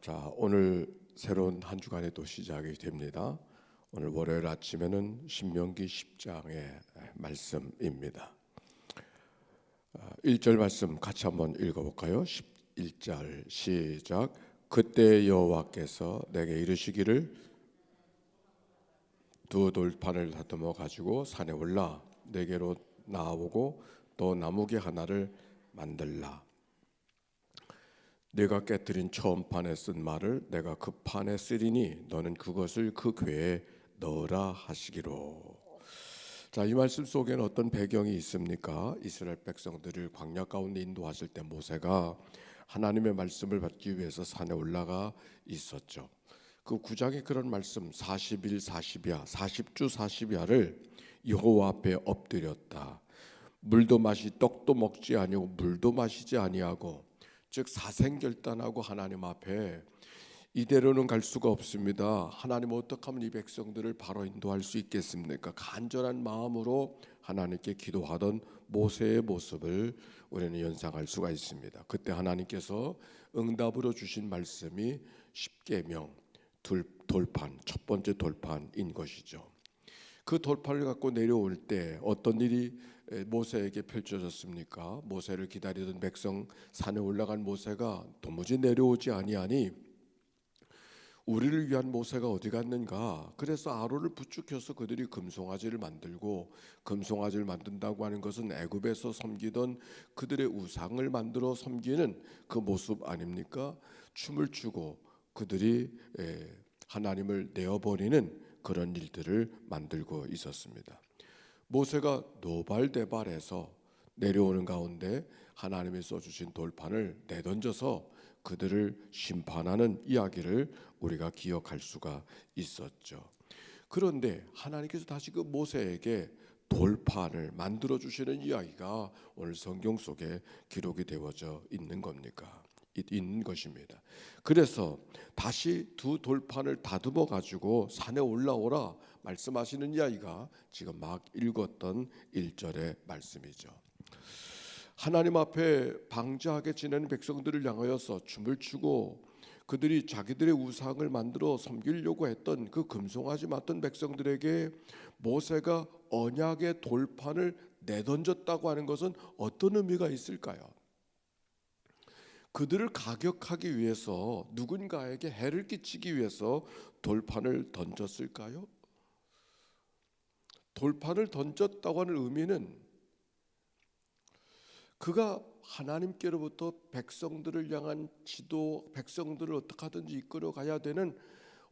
자, 오늘 새로운 한 주간의 또 시작이 됩니다. 오늘 월요일 아침에는 신명기 10장의 말씀입니다. 1절 말씀 같이 한번 읽어볼까요? 11절 시작. 그때 여호와께서 내게 이르시기를 두 돌판을 다듬어 가지고 산에 올라 내게로 나오고 또 나무개 하나를 만들라. 내가 깨뜨린 처음 판에 쓴 말을 내가 그 판에 쓰리니 너는 그것을 그 궤에 넣으라 하시기로. 자, 이 말씀 속에는 어떤 배경이 있습니까? 이스라엘 백성들을 광야 가운데 인도하실 때 모세가 하나님의 말씀을 받기 위해서 산에 올라가 있었죠. 그 9장에 그런 말씀 40일 40야 40주 40야를 여호와 앞에 엎드렸다. 물도 마시 떡도 먹지 아니하고 물도 마시지 아니하고, 즉 사생결단하고 하나님 앞에 이대로는 갈 수가 없습니다. 하나님 어떻게 하면 이 백성들을 바로 인도할 수 있겠습니까? 간절한 마음으로 하나님께 기도하던 모세의 모습을 우리는 연상할 수가 있습니다. 그때 하나님께서 응답으로 주신 말씀이 십계명 돌판, 첫 번째 돌판인 것이죠. 그 돌판을 갖고 내려올 때 어떤 일이 모세에게 펼쳐졌습니까? 모세를 기다리던 백성, 산에 올라간 모세가 도무지 내려오지 아니하니 우리를 위한 모세가 어디 갔는가? 그래서 아론을 부축해서 그들이 금송아지를 만들고, 금송아지를 만든다고 하는 것은 애굽에서 섬기던 그들의 우상을 만들어 섬기는 그 모습 아닙니까? 춤을 추고 그들이 하나님을 내어버리는 그런 일들을 만들고 있었습니다. 모세가 노발대발해서 내려오는 가운데 하나님이 써주신 돌판을 내던져서 그들을 심판하는 이야기를 우리가 기억할 수가 있었죠. 그런데 하나님께서 다시 그 모세에게 돌판을 만들어 주시는 이야기가 오늘 성경 속에 기록이 되어져 있는 겁니까? 있는 것입니다. 그래서 다시 두 돌판을 다듬어 가지고 산에 올라오라 말씀하시는 이야기가 지금 막 읽었던 1절의 말씀이죠. 하나님 앞에 방자하게 지내는 백성들을 향하여서 춤을 추고 그들이 자기들의 우상을 만들어 섬기려고 했던 그 금송아지 맡던 백성들에게 모세가 언약의 돌판을 내던졌다고 하는 것은 어떤 의미가 있을까요? 그들을 가격하기 위해서, 누군가에게 해를 끼치기 위해서 돌판을 던졌을까요? 돌판을 던졌다고 하는 의미는 그가 하나님께로부터 백성들을 향한 지도, 백성들을 어떻게 하든지 이끌어 가야 되는,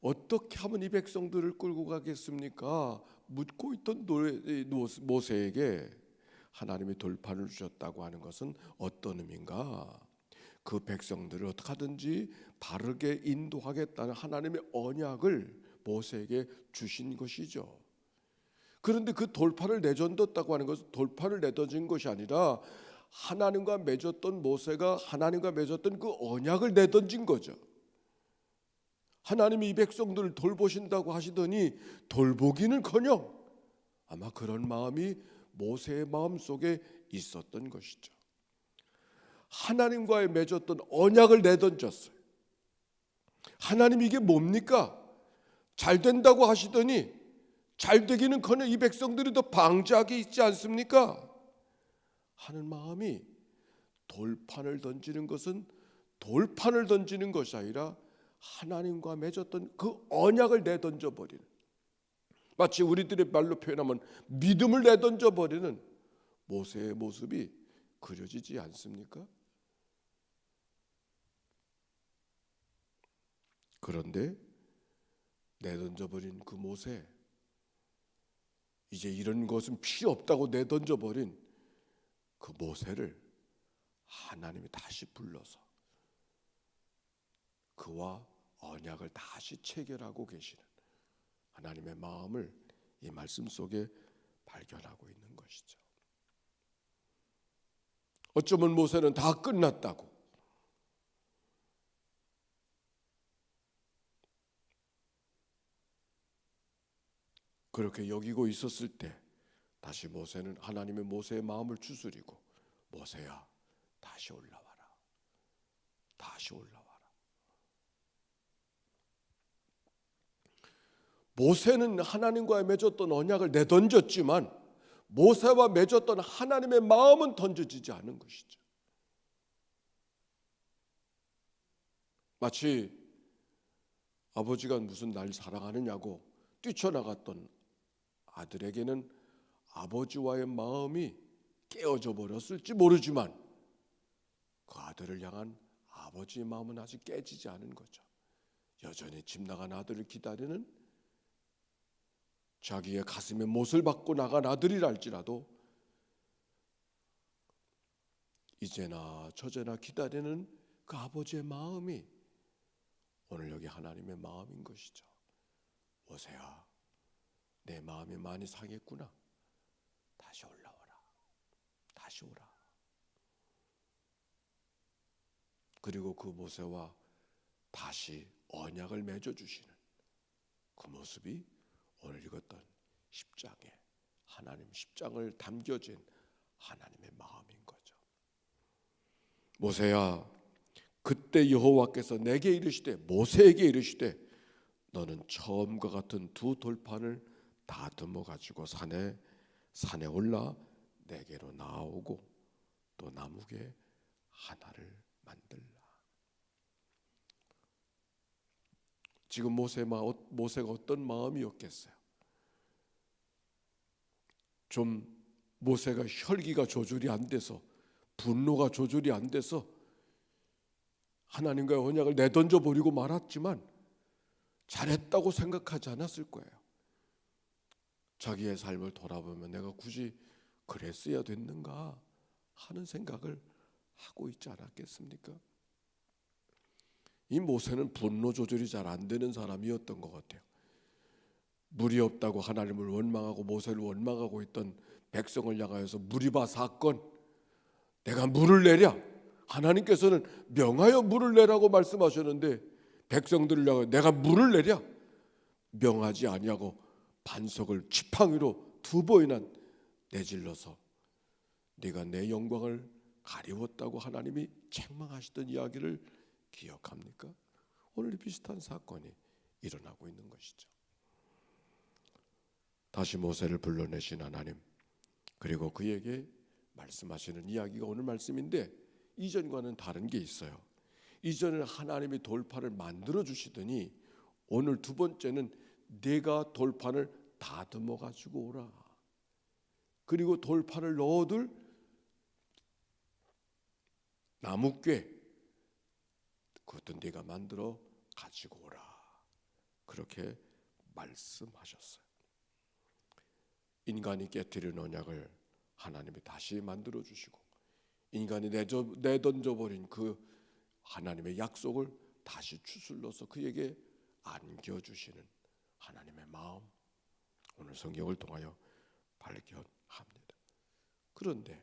어떻게 하면 이 백성들을 끌고 가겠습니까? 묻고 있던 모세에게 하나님이 돌판을 주셨다고 하는 것은 어떤 의미인가? 그 백성들을 어떻게 하든지 바르게 인도하겠다는 하나님의 언약을 모세에게 주신 것이죠. 그런데 그 돌판을 내던졌다고 하는 것은 돌판을 내던진 것이 아니라 하나님과 맺었던, 모세가 하나님과 맺었던 그 언약을 내던진 거죠. 하나님이 이 백성들을 돌보신다고 하시더니 돌보기는커녕 아마 그런 마음이 모세의 마음 속에 있었던 것이죠. 하나님과의 맺었던 언약을 내던졌어요. 하나님 이게 뭡니까? 잘 된다고 하시더니 잘 되기는커녕 이 백성들이 더 방자하게 있지 않습니까? 하는 마음이, 돌판을 던지는 것은 돌판을 던지는 것이 아니라 하나님과 맺었던 그 언약을 내던져 버리는, 마치 우리들의 말로 표현하면 믿음을 내던져 버리는 모세의 모습이 그려지지 않습니까? 그런데 내던져 버린 그 모세, 이제 이런 것은 필요 없다고 내던져 버린 그 모세를 하나님이 다시 불러서 그와 언약을 다시 체결하고 계시는 하나님의 마음을 이 말씀 속에 발견하고 있는 것이죠. 어쩌면 모세는 다 끝났다고, 그렇게 여기고 있었을 때 다시 모세는 하나님의 모세의 마음을 추스리고, 모세야 다시 올라와라, 다시 올라와라. 모세는 하나님과 맺었던 언약을 내던졌지만 모세와 맺었던 하나님의 마음은 던져지지 않은 것이죠. 마치 아버지가 무슨 날 사랑하느냐고 뛰쳐나갔던 아들에게는 아버지와의 마음이 깨어져 버렸을지 모르지만 그 아들을 향한 아버지의 마음은 아직 깨지지 않은 거죠. 여전히 집 나간 아들을 기다리는, 자기의 가슴에 못을 박고 나간 아들이랄지라도 이제나 저제나 기다리는 그 아버지의 마음이 오늘 여기 하나님의 마음인 것이죠. 모세야, 내 마음이 많이 상했구나. 다시 올라오라. 다시 오라. 그리고 그 모세와 다시 언약을 맺어주시는 그 모습이 오늘 읽었던 10장에 하나님 10장을 담겨진 하나님의 마음인 거죠. 모세야, 그때 여호와께서 내게 이르시되, 모세에게 이르시되, 너는 처음과 같은 두 돌판을 다듬어 가지고 산에 올라 내게로 나오고 또 나무개 하나를 만들라. 지금 모세가 어떤 마음이었겠어요? 좀 모세가 혈기가 조절이 안 돼서, 분노가 조절이 안 돼서 하나님과의 언약을 내던져 버리고 말았지만 잘했다고 생각하지 않았을 거예요. 자기의 삶을 돌아보면 내가 굳이 그랬어야 됐는가 하는 생각을 하고 있지 않았겠습니까? 이 모세는 분노 조절이 잘 안 되는 사람이었던 것 같아요. 물이 없다고 하나님을 원망하고 모세를 원망하고 있던 백성을 향하여서 무리바 사건, 내가 물을 내랴, 하나님께서는 명하여 물을 내라고 말씀하셨는데 백성들을 향하여 내가 물을 내랴, 명하지 아니하고 반석을 지팡이로 2번이나 내질러서 네가 내 영광을 가리웠다고 하나님이 책망하시던 이야기를 기억합니까? 오늘 비슷한 사건이 일어나고 있는 것이죠. 다시 모세를 불러내신 하나님, 그리고 그에게 말씀하시는 이야기가 오늘 말씀인데 이전과는 다른 게 있어요. 이전에는 하나님이 돌판을 만들어 주시더니 오늘 두 번째는 내가 돌판을 다듬어 가지고 오라. 그리고 돌판을 넣어둘 나무괴, 그것도 네가 만들어 가지고 오라. 그렇게 말씀하셨어요. 인간이 깨뜨린 언약을 하나님이 다시 만들어 주시고 인간이 내던져 버린 그 하나님의 약속을 다시 추슬러서 그에게 안겨 주시는 하나님의 마음, 오늘 성경을 통하여 발견합니다. 그런데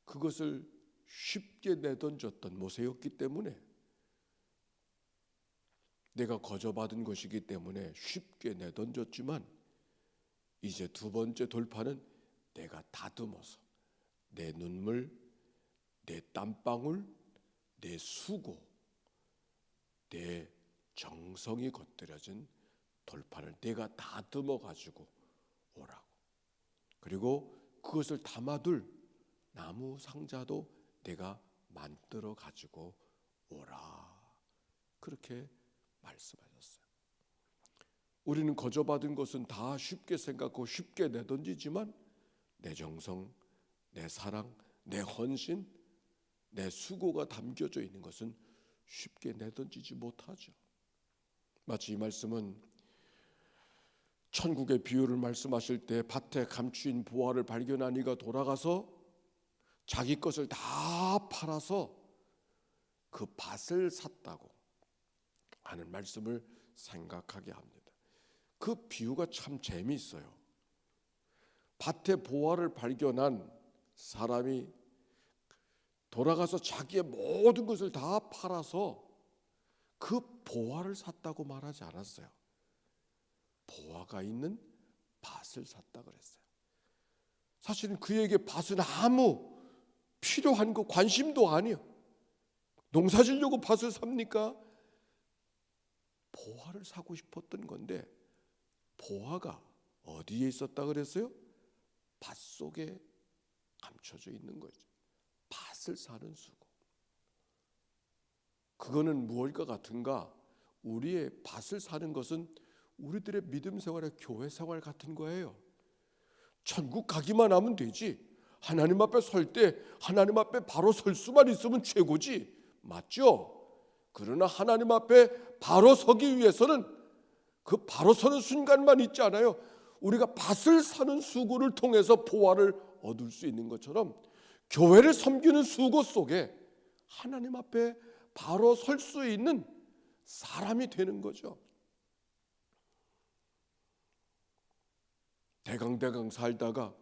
그것을 쉽게 내던졌던 모세였기 때문에, 내가 거저받은 것이기 때문에 쉽게 내던졌지만 이제 두 번째 돌파는 내가 다듬어서 내 눈물, 내 땀방울, 내 수고, 내 정성이 겉들여진 돌판을 내가 다듬어 가지고 오라고. 그리고 그것을 담아둘 나무 상자도 내가 만들어 가지고 오라. 그렇게 말씀하셨어요. 우리는 거저받은 것은 다 쉽게 생각하고 쉽게 내던지지만 내 정성, 내 사랑, 내 헌신, 내 수고가 담겨져 있는 것은 쉽게 내던지지 못하죠. 마치 이 말씀은 천국의 비유를 말씀하실 때 밭에 감추인 보화를 발견한 이가 돌아가서 자기 것을 다 팔아서 그 밭을 샀다고 하는 말씀을 생각하게 합니다. 그 비유가 참 재미있어요. 밭에 보화를 발견한 사람이 돌아가서 자기의 모든 것을 다 팔아서 그 보화를 샀다고 말하지 않았어요. 보화가 있는 밭을 샀다 그랬어요. 사실은 그에게 밭은 아무 필요한 거 관심도 아니에요. 농사 지려고 밭을 삽니까? 보화를 사고 싶었던 건데 보화가 어디에 있었다 그랬어요? 밭 속에 감춰져 있는 거죠. 밭을 사는 수고. 그거는 무엇일까 같은가? 우리의 밭을 사는 것은 우리들의 믿음 생활의 교회 생활 같은 거예요. 천국 가기만 하면 되지. 하나님 앞에 설 때 하나님 앞에 바로 설 수만 있으면 최고지. 맞죠? 그러나 하나님 앞에 바로 서기 위해서는 그 바로 서는 순간만 있지 않아요. 우리가 밭을 사는 수고를 통해서 보화를 얻을 수 있는 것처럼 교회를 섬기는 수고 속에 하나님 앞에 바로 설 수 있는 사람이 되는 거죠. 대강대강 살다가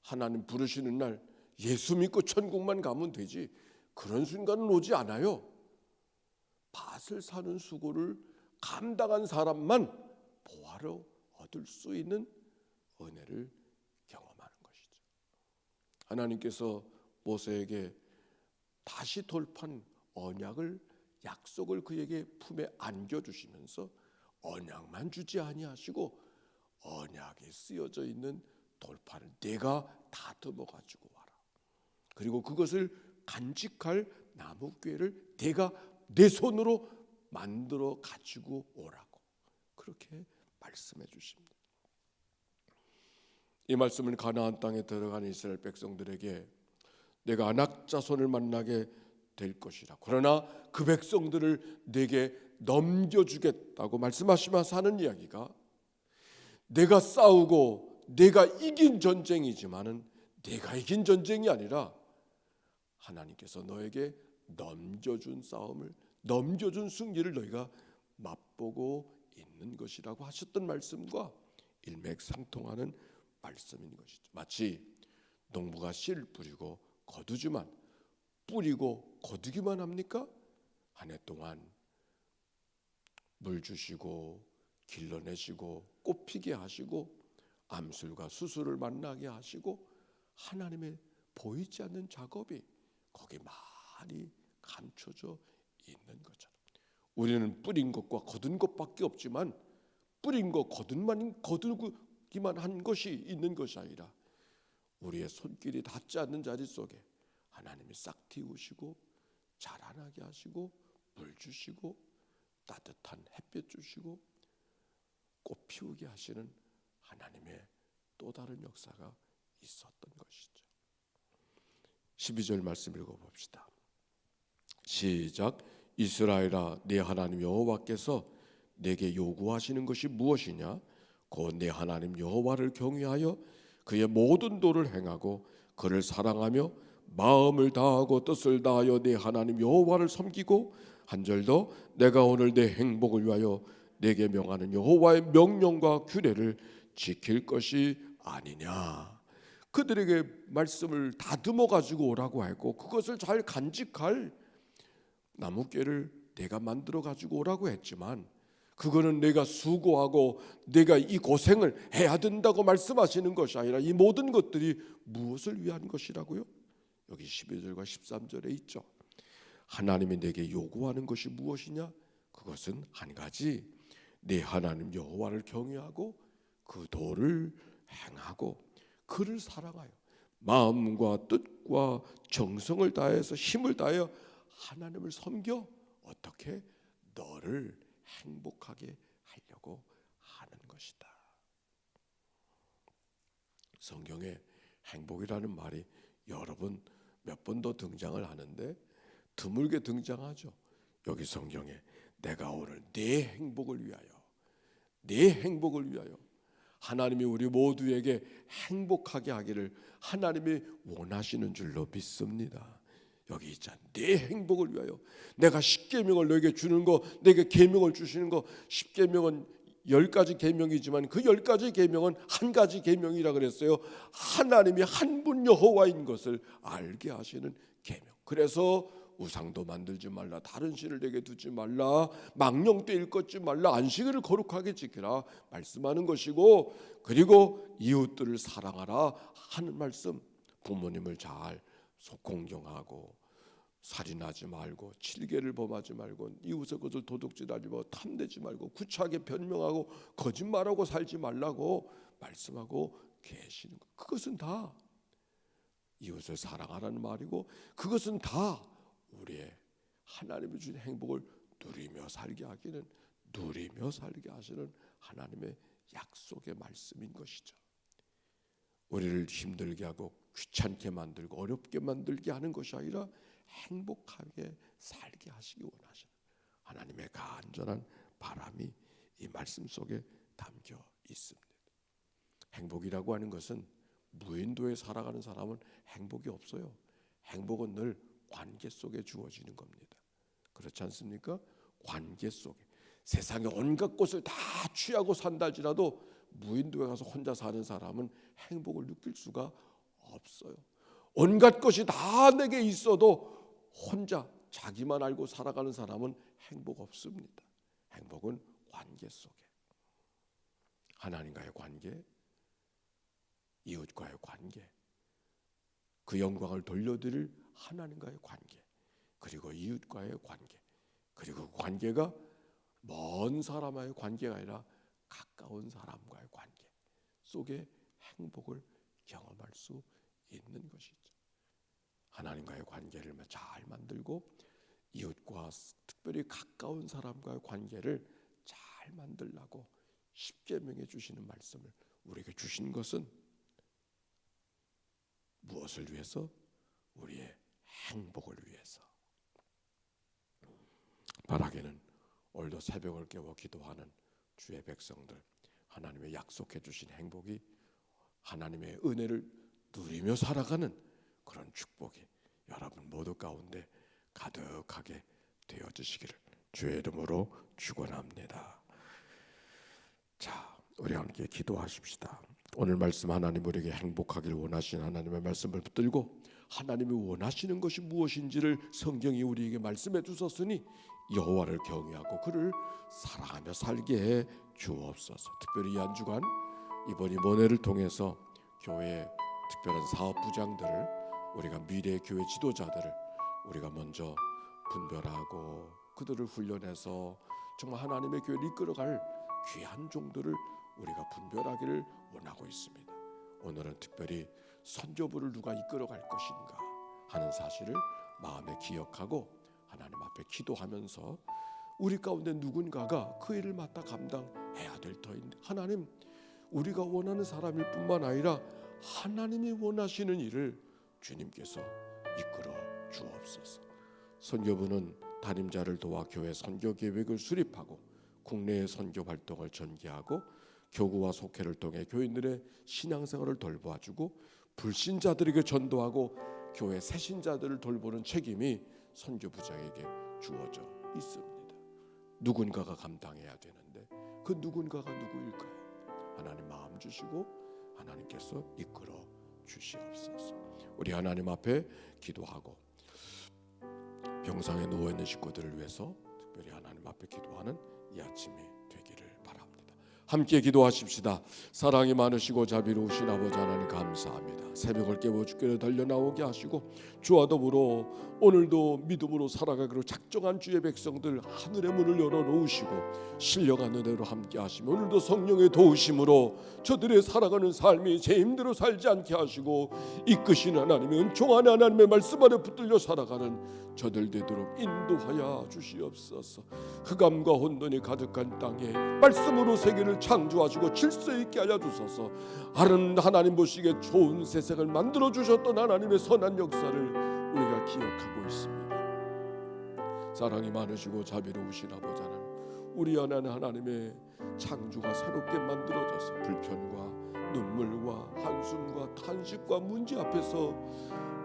하나님 부르시는 날 예수 믿고 천국만 가면 되지, 그런 순간은 오지 않아요. 밭을 사는 수고를 감당한 사람만 보화를 얻을 수 있는 은혜를 경험하는 것이죠. 하나님께서 모세에게 다시 돌판 언약을, 약속을 그에게 품에 안겨주시면서 언약만 주지 아니하시고 언약에 쓰여져 있는 돌판을 내가 다듬어 가지고 와라. 그리고 그것을 간직할 나무궤를 내가 내 손으로 만들어 가지고 오라고 그렇게 말씀해 주십니다. 이 말씀은 가나안 땅에 들어간 이스라엘 백성들에게 내가 아낙 자손을 만나게 될 것이라, 그러나 그 백성들을 내게 넘겨주겠다고 말씀하시면서 하는 이야기가, 내가 싸우고 내가 이긴 전쟁이지만은 내가 이긴 전쟁이 아니라 하나님께서 너에게 넘겨준 싸움을, 넘겨준 승리를 너희가 맛보고 있는 것이라고 하셨던 말씀과 일맥상통하는 말씀인 것이죠. 마치 농부가 씨를 뿌리고 거두지만 뿌리고 거두기만 합니까? 한 해 동안 물 주시고 길러내시고 꽃피게 하시고 암술과 수술을 만나게 하시고 하나님의 보이지 않는 작업이 거기 많이 감춰져 있는 것처럼 우리는 뿌린 것과 거둔 것밖에 없지만 뿌린 것 거두기만 한 것이 있는 것이 아니라 우리의 손길이 닿지 않는 자리 속에 하나님이 싹 틔우시고 자라나게 하시고 물 주시고 따뜻한 햇볕 주시고 꽃 피우게 하시는 하나님의 또 다른 역사가 있었던 것이죠. 12절 말씀 읽어봅시다. 시작. 이스라엘아, 내 하나님 여호와께서 내게 요구하시는 것이 무엇이냐? 곧 내 하나님 여호와를 경외하여 그의 모든 도를 행하고 그를 사랑하며 마음을 다하고 뜻을 다하여 내 하나님 여호와를 섬기고 한 절 더, 내가 오늘 내 행복을 위하여 내게 명하는 여호와의 명령과 규례를 지킬 것이 아니냐. 그들에게 말씀을 다듬어 가지고 오라고 했고 그것을 잘 간직할 나무깨를 내가 만들어 가지고 오라고 했지만 그거는 내가 수고하고 내가 이 고생을 해야 된다고 말씀하시는 것이 아니라 이 모든 것들이 무엇을 위한 것이라고요? 여기 12절과 13절에 있죠. 하나님이 내게 요구하는 것이 무엇이냐? 그것은 한 가지, 내 하나님 여호와를 경외하고 그 도를 행하고 그를 사랑하여 마음과 뜻과 정성을 다해서 힘을 다하여 하나님을 섬겨 어떻게 너를 행복하게 하려고 하는 것이다. 성경에 행복이라는 말이 여러 번 몇 번 더 등장을 하는데 드물게 등장하죠. 여기 성경에 내가 오늘 내 행복을 위하여, 내 행복을 위하여 하나님이 우리 모두에게 행복하게 하기를 하나님이 원하시는 줄로 믿습니다. 여기 있잖아. 내 행복을 위하여 내가 십계명을 너에게 주는 거, 내게 계명을 주시는 거, 십계명은 10가지 계명이지만 그 10가지 계명은 한 가지 계명이라 그랬어요. 하나님이 한 분 여호와인 것을 알게 하시는 계명. 그래서 우상도 만들지 말라, 다른 신을 내게 두지 말라, 망령 때 일컫지 말라, 안식일을 거룩하게 지키라 말씀하는 것이고, 그리고 이웃들을 사랑하라 하는 말씀, 부모님을 잘 공경하고 살인하지 말고, 질개를 범하지 말고, 이웃의 것을 도둑질하지 말고, 탐내지 말고, 구차하게 변명하고 거짓말하고 살지 말라고 말씀하고 계시는 것. 그것은 다 이웃을 사랑하라는 말이고, 그것은 다 우리의 하나님이 주신 행복을 누리며 살게 하시는 하나님의 약속의 말씀인 것이죠. 우리를 힘들게 하고 귀찮게 만들고 어렵게 만들게 하는 것이 아니라 행복하게 살게 하시기 원하시는 하나님의 간절한 바람이 이 말씀 속에 담겨 있습니다. 행복이라고 하는 것은 무인도에 살아가는 사람은 행복이 없어요. 행복은 늘 관계 속에 주어지는 겁니다. 그렇지 않습니까? 관계 속에. 세상의 온갖 것을 다 취하고 산다 할지라도 무인도에 가서 혼자 사는 사람은 행복을 느낄 수가 없어요. 온갖 것이 다 내게 있어도 혼자 자기만 알고 살아가는 사람은 행복 없습니다. 행복은 관계 속에. 하나님과의 관계, 이웃과의 관계, 그 영광을 돌려드릴 하나님과의 관계, 그리고 이웃과의 관계, 그리고 그 관계가 먼 사람과의 관계가 아니라 가까운 사람과의 관계 속에 행복을 경험할 수 있는 것이죠. 하나님과의 관계를 잘 만들고 이웃과 특별히 가까운 사람과의 관계를 잘 만들라고 십계명에 주시는 말씀을 우리에게 주신 것은 무엇을 위해서? 우리의 행복을 위해서. 바라기는 오늘도 새벽을 깨워 기도하는 주의 백성들, 하나님의 약속해 주신 행복이 하나님의 은혜를 누리며 살아가는 그런 축복이 여러분 모두 가운데 가득하게 되어지시기를 주의 이름으로 축원합니다. 자, 우리 함께 기도하십시다. 오늘 말씀 하나님 우리에게 행복하기를 원하시는 하나님의 말씀을 붙들고 하나님이 원하시는 것이 무엇인지를 성경이 우리에게 말씀해 주셨으니 여호와를 경외하고 그를 사랑하며 살게 해 주옵소서. 특별히 이 한 주간 이번 이번회를 통해서 교회의 특별한 사업 부장들을, 우리가 미래의 교회 지도자들을 우리가 먼저 분별하고 그들을 훈련해서 정말 하나님의 교회를 이끌어갈 귀한 종들을 우리가 분별하기를 원하고 있습니다. 오늘은 특별히 선교부를 누가 이끌어갈 것인가 하는 사실을 마음에 기억하고 하나님 앞에 기도하면서 우리 가운데 누군가가 그 일을 맡아 감당해야 될 터인데, 하나님, 우리가 원하는 사람일 뿐만 아니라 하나님이 원하시는 일을 주님께서 이끌어 주옵소서. 선교부는 담임자를 도와 교회 선교 계획을 수립하고 국내의 선교 활동을 전개하고 교구와 속회를 통해 교인들의 신앙생활을 돌봐주고 불신자들에게 전도하고 교회 새신자들을 돌보는 책임이 선교부장에게 주어져 있습니다. 누군가가 감당해야 되는데 그 누군가가 누구일까요? 하나님 마음 주시고 하나님께서 이끌어 주시옵소서. 우리 하나님 앞에 기도하고 병상에 누워있는 식구들을 위해서 특별히 하나님 앞에 기도하는 이 아침이 되기를 바랍니다. 함께 기도하십시다. 사랑이 많으시고 자비로우신 아버지 하나님 감사합니다. 새벽을 깨워 주께로 달려나오게 하시고 주와 더불어 오늘도 믿음으로 살아가기로 작정한 주의 백성들 하늘의 문을 열어놓으시고 신령한 은혜로 함께 하시며 오늘도 성령의 도우심으로 저들의 살아가는 삶이 제 힘대로 살지 않게 하시고 이끄신 하나님의 은총한 하나님의 말씀 아래 붙들려 살아가는 저들 되도록 인도하여 주시옵소서. 흑암과 혼돈이 가득한 땅에 말씀으로 세계를 창조하시고 질서 있게 하여 주소서. 하는 하나님 보시기에 좋은 세상을 만들어 주셨던 하나님의 선한 역사를 우리가 기억하고 있습니다. 사랑이 많으시고 자비로우신 아버지 하나님, 우리 안에 하나님의 창조가 새롭게 만들어져서 불편과 눈물과 한숨과 탄식과 문제 앞에서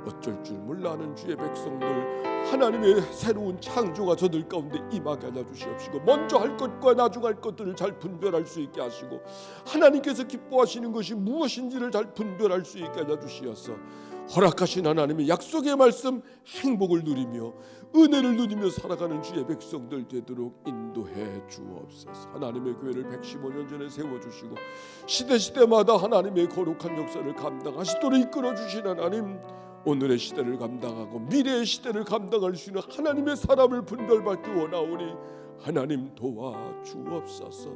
어쩔 줄 몰라하는 주의 백성들, 하나님의 새로운 창조가 저들 가운데 임하게 하여 주시옵시고 먼저 할 것과 나중 할 것들을 잘 분별할 수 있게 하시고 하나님께서 기뻐하시는 것이 무엇인지를 잘 분별할 수 있게 하여 주시옵소서. 허락하신 하나님의 약속의 말씀 행복을 누리며 은혜를 누리며 살아가는 주의 백성들 되도록 인도해 주옵소서. 하나님의 교회를 115년 전에 세워주시고 시대마다 하나님의 거룩한 역사를 감당하시도록 이끌어 주신 하나님, 오늘의 시대를 감당하고 미래의 시대를 감당할 수 있는 하나님의 사람을 분별받기 원하오니 하나님 도와 주옵소서.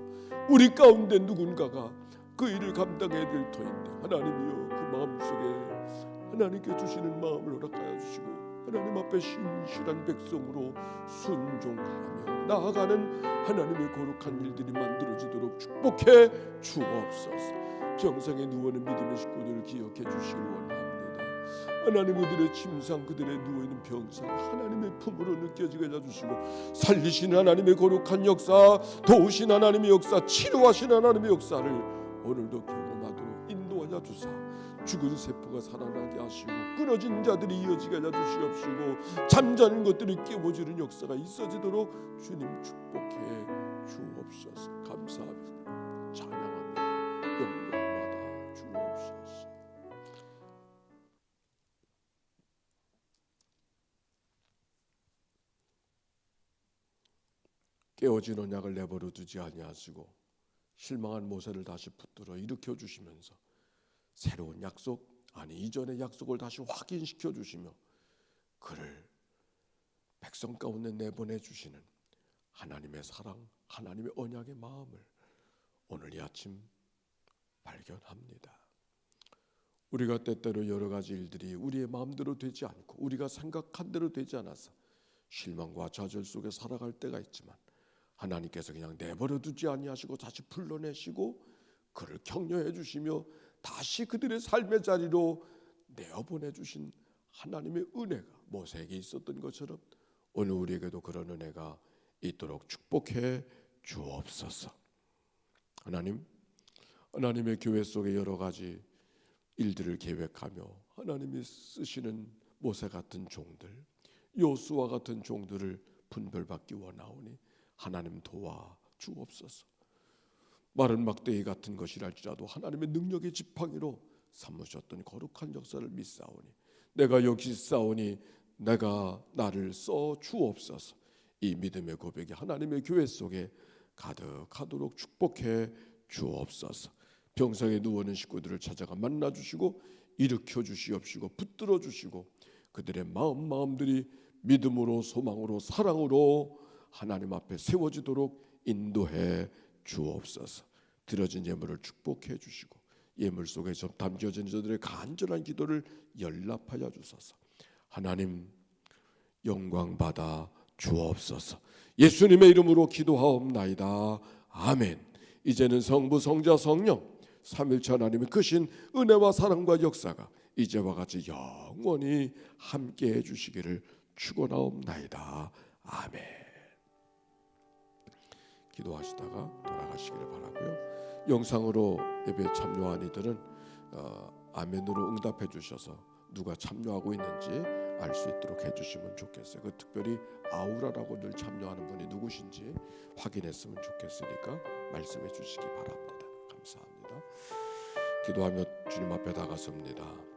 우리 가운데 누군가가 그 일을 감당해야 될 터인데 하나님이여 그 마음속에 하나님께 주시는 마음을 허락하여 주시고 하나님 앞에 신실한 백성으로 순종하며 나아가는 하나님의 거룩한 일들이 만들어지도록 축복해 주옵소서. 병상에 누워있는 믿음의 식구들을 기억해 주시길 원합니다. 하나님 그들의 침상 그들의 누워있는 병상 하나님의 품으로 느껴지게 해주시고 살리신 하나님의 거룩한 역사 도우신 하나님의 역사 치료하신 하나님의 역사를 오늘도 경험하도록 인도하여 주사 죽은 세포가 살아나게 하시고 끊어진 자들이 이어지게 하여 주시옵시고 잠자는 것들이 깨워지는 역사가 있어지도록 주님 축복해 주옵소서. 감사합니다. 찬양합니다. 영광받아 주옵소서. 깨어진 언약을 내버려 두지 아니하시고 실망한 모세를 다시 붙들어 일으켜 주시면서 새로운 약속 아니 이전의 약속을 다시 확인시켜 주시며 그를 백성 가운데 내보내 주시는 하나님의 사랑 하나님의 언약의 마음을 오늘 이 아침 발견합니다. 우리가 때때로 여러 가지 일들이 우리의 마음대로 되지 않고 우리가 생각한 대로 되지 않아서 실망과 좌절 속에 살아갈 때가 있지만 하나님께서 그냥 내버려 두지 아니하시고 다시 불러내시고 그를 격려해 주시며 다시 그들의 삶의 자리로 내어보내 주신 하나님의 은혜가 모세에게 있었던 것처럼 오늘 우리에게도 그런 은혜가 있도록 축복해 주옵소서. 하나님, 하나님의 교회 속에 여러 가지 일들을 계획하며 하나님이 쓰시는 모세 같은 종들, 요수아 같은 종들을 분별받기 원하오니 하나님 도와 주옵소서. 마른 막대기 같은 것이랄지라도 하나님의 능력의 지팡이로 삼으셨던 거룩한 역사를 믿사오니 내가 여기 있사오니 내가 나를 써 주옵소서. 이 믿음의 고백이 하나님의 교회 속에 가득하도록 축복해 주옵소서. 병상에 누워있는 식구들을 찾아가 만나주시고 일으켜 주시옵시고 붙들어 주시고 그들의 마음들이 믿음으로 소망으로 사랑으로 하나님 앞에 세워지도록 인도해 주옵소서. 드려진 예물을 축복해 주시고 예물 속에 담겨진 저들의 간절한 기도를 연락하여 주소서. 하나님 영광 받아 주옵소서. 예수님의 이름으로 기도하옵나이다. 아멘. 이제는 성부 성자 성령 삼일체 하나님의 크신 은혜와 사랑과 역사가 이제와 같이 영원히 함께해 주시기를 축원하옵나이다. 아멘. 기도하시다가 돌아가시기를 바라고요. 영상으로 예배에 참여한 이들은 아멘으로 응답해 주셔서 누가 참여하고 있는지 알 수 있도록 해주시면 좋겠어요. 그 특별히 아우라라고 늘 참여하는 분이 누구신지 확인했으면 좋겠으니까 말씀해 주시기 바랍니다. 감사합니다. 기도하며 주님 앞에 나갔습니다.